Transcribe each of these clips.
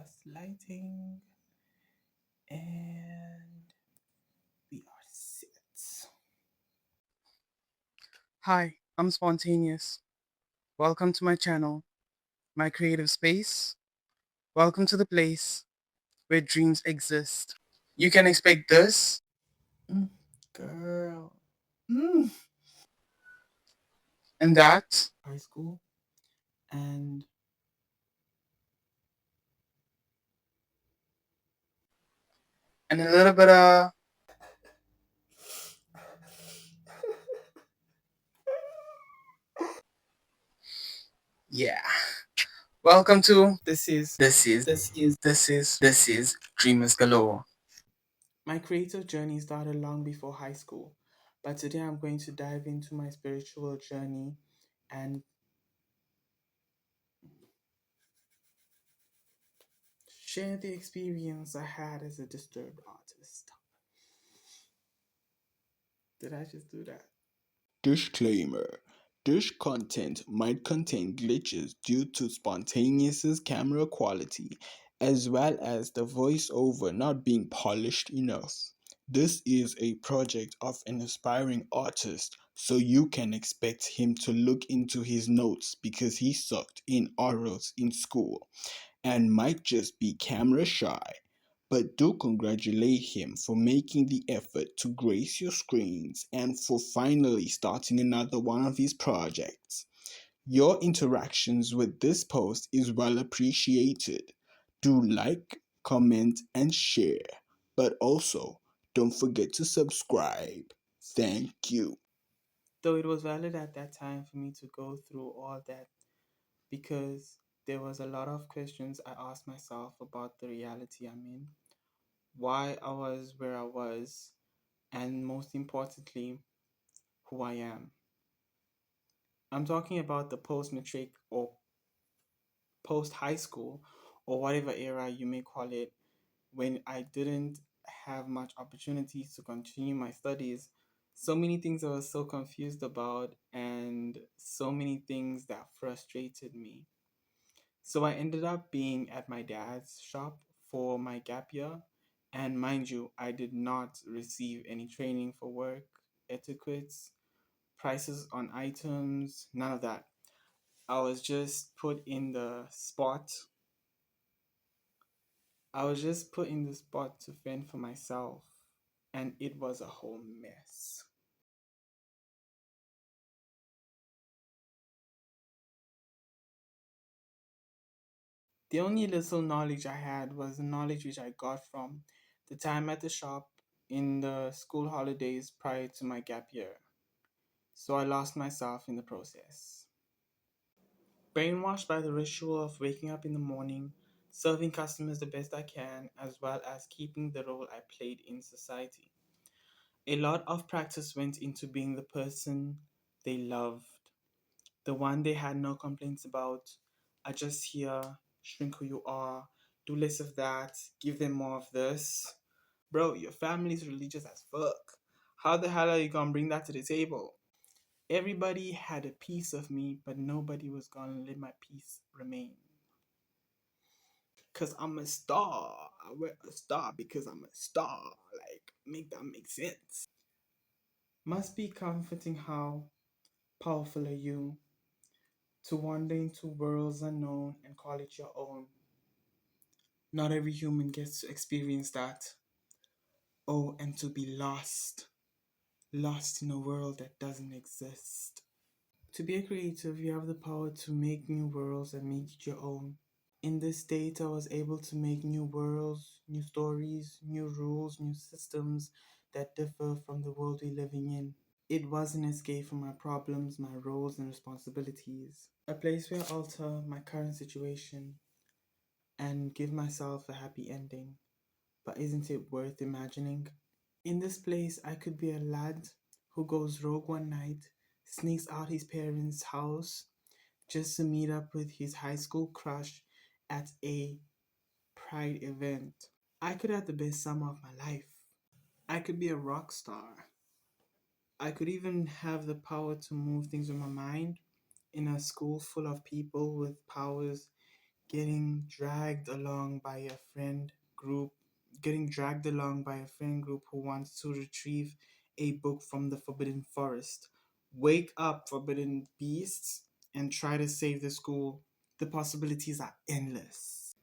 adjust lighting, and we are set. Hi, I'm Spontaneous. Welcome to my channel, my creative space. Welcome to the place where dreams exist. You can expect this, mm, girl, mm, and that. High school, and a little bit of yeah. Welcome to this is this is this is Dreamers Galore. My creative journey started long before high school, but today I'm going to dive into my spiritual journey and share the experience I had as a disturbed artist. Did I just do that? Disclaimer. This content might contain glitches due to Spontaneous's camera quality, as well as the voiceover not being polished enough. This is a project of an aspiring artist, so you can expect him to look into his notes because he sucked in orals in school and might just be camera shy. But do congratulate him for making the effort to grace your screens and for finally starting another one of his projects. Your interactions with this post is well appreciated. Do like, comment, and share. But also, don't forget to subscribe. Thank you. Though it was valid at that time for me to go through all that because there was a lot of questions I asked myself about the reality I'm in, why I was where I was, and most importantly, who I am. I'm talking about the post matric or post high school or whatever era you may call it, when I didn't have much opportunities to continue my studies. So many things I was so confused about, and so many things that frustrated me. So I ended up being at my dad's shop for my gap year. And mind you, I did not receive any training for work, etiquettes, prices on items, none of that. I was just put in the spot. I was just put in the spot to fend for myself. And it was a whole mess. The only little knowledge I had was the knowledge which I got from the time at the shop in the school holidays prior to my gap year. So I lost myself in the process. Brainwashed by the ritual of waking up in the morning, serving customers the best I can, as well as keeping the role I played in society. A lot of practice went into being the person they loved, the one they had no complaints about. Adjust here, shrink who you are, do less of that, give them more of this. Bro, your family's religious as fuck. How the hell are you gonna bring that to the table? Everybody had a piece of me, but nobody was gonna let my piece remain. Cause I'm a star. I wear a star because I'm a star. Like, make that make sense. Must be comforting how powerful are you to wander into worlds unknown and call it your own. Not every human gets to experience that. Oh, and to be lost. Lost in a world that doesn't exist. To be a creative, you have the power to make new worlds and make it your own. In this state, I was able to make new worlds, new stories, new rules, new systems that differ from the world we're living in. It was an escape from my problems, my roles, and responsibilities. A place where I alter my current situation and give myself a happy ending. But isn't it worth imagining? In this place, I could be a lad who goes rogue one night, sneaks out his parents' house just to meet up with his high school crush at a pride event. I could have the best summer of my life. I could be a rock star. I could even have the power to move things with my mind in a school full of people with powers getting dragged along by a friend group, getting dragged along by a friend group who wants to retrieve a book from the Forbidden Forest. Wake up, forbidden beasts, and try to save the school. The possibilities are endless.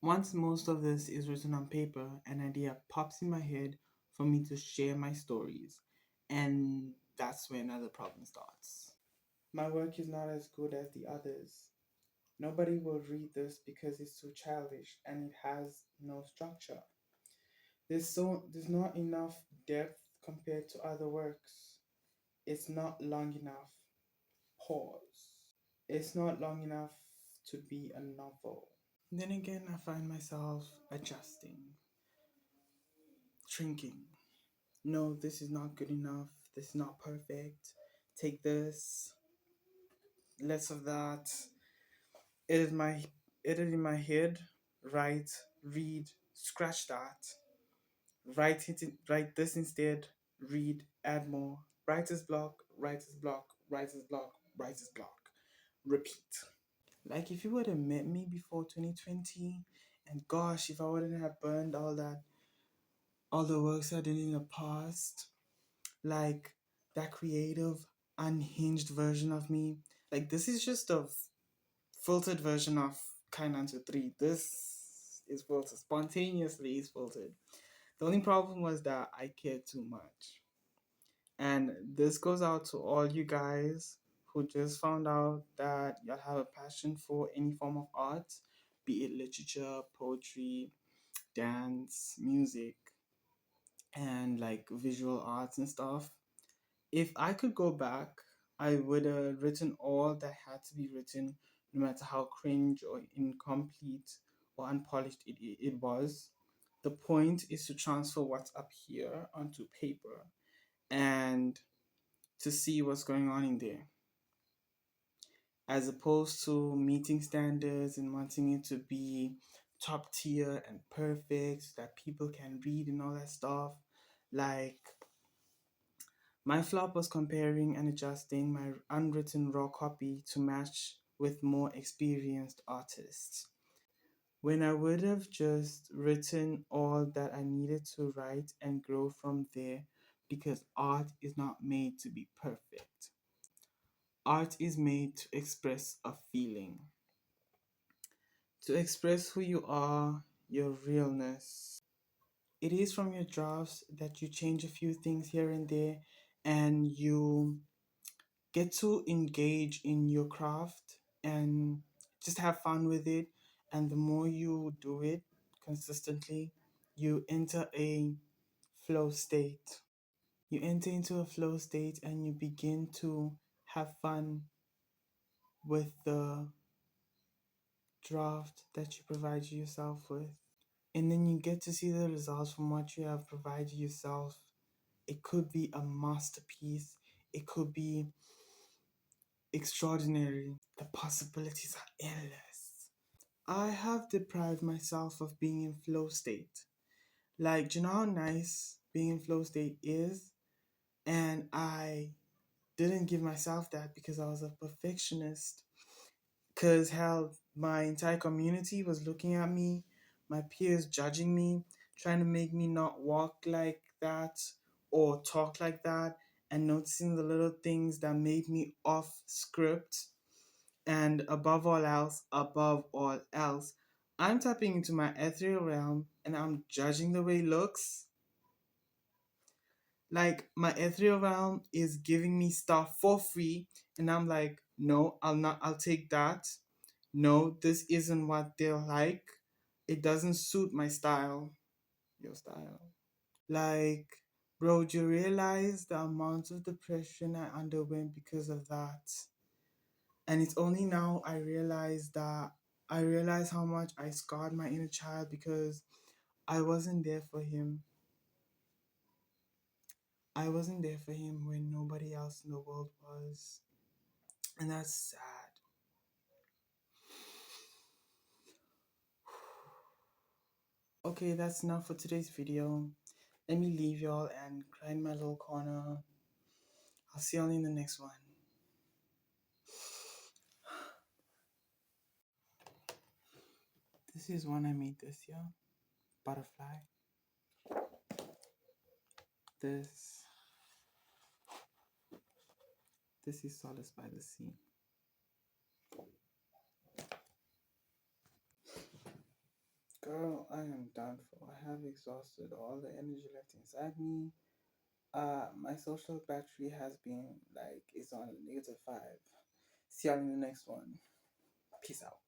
Once most of this is written on paper, an idea pops in my head for me to share my stories, and that's when another problem starts. My work is not as good as the others. Nobody will read this because it's too childish and it has no structure. There's not enough depth compared to other works. It's not long enough. Pause. It's not long enough to be a novel. Then again, I find myself adjusting, shrinking. No, this is not good enough. This is not perfect. Take this, less of that. It is my it is in my head. Write, read, scratch that. Write this instead. Read, add more. Writer's block, writer's block, writer's block, writer's block. Repeat. Like if you would have met me before 2020, and gosh, if I wouldn't have burned all the works I did in the past, like that creative, unhinged version of me. Like this is just a filtered version of Kainan 3. This is filtered. Spontaneously is filtered. The only problem was that I cared too much. And this goes out to all you guys who just found out that y'all have a passion for any form of art, be it literature, poetry, dance, music, and like visual arts and stuff. If I could go back, I would have written all that had to be written, no matter how cringe or incomplete or unpolished it was. The point is to transfer what's up here onto paper and to see what's going on in there, as opposed to meeting standards and wanting it to be top tier and perfect so that people can read and all that stuff. Like, my flop was comparing and adjusting my unwritten raw copy to match with more experienced artists, when I would have just written all that I needed to write and grow from there, because art is not made to be perfect. Art is made to express a feeling, to express who you are, your realness. It is from your drafts that you change a few things here and there, and you get to engage in your craft and just have fun with it. And the more you do it consistently, you enter a flow state. You enter into a flow state and you begin to have fun with the draft that you provide yourself with. And then you get to see the results from what you have provided yourself. It could be a masterpiece, it could be extraordinary. The possibilities are endless. I have deprived myself of being in flow state. Like, do you know how nice being in flow state is? And I didn't give myself that because I was a perfectionist. Because hell, my entire community was looking at me, my peers judging me, trying to make me not walk like that or talk like that, and noticing the little things that made me off script. And above all else, I'm tapping into my ethereal realm and I'm judging the way it looks. Like, my ethereal realm is giving me stuff for free, and I'm like, no, I'll take that. No, this isn't what they're like. It doesn't suit my style. Your style. Like, bro, do you realize the amount of depression I underwent because of that? And it's only now I realize how much I scarred my inner child because I wasn't there for him. I wasn't there for him when nobody else in the world was. And that's sad. Okay, that's enough for today's video. Let me leave y'all and cry in my little corner. I'll see y'all in the next one. This is one I made this year. Butterfly. This this is Solace by the Sea. Girl, I am done for. I have exhausted all the energy left inside me. My social battery has been like it's on -5. See y'all in the next one. Peace out.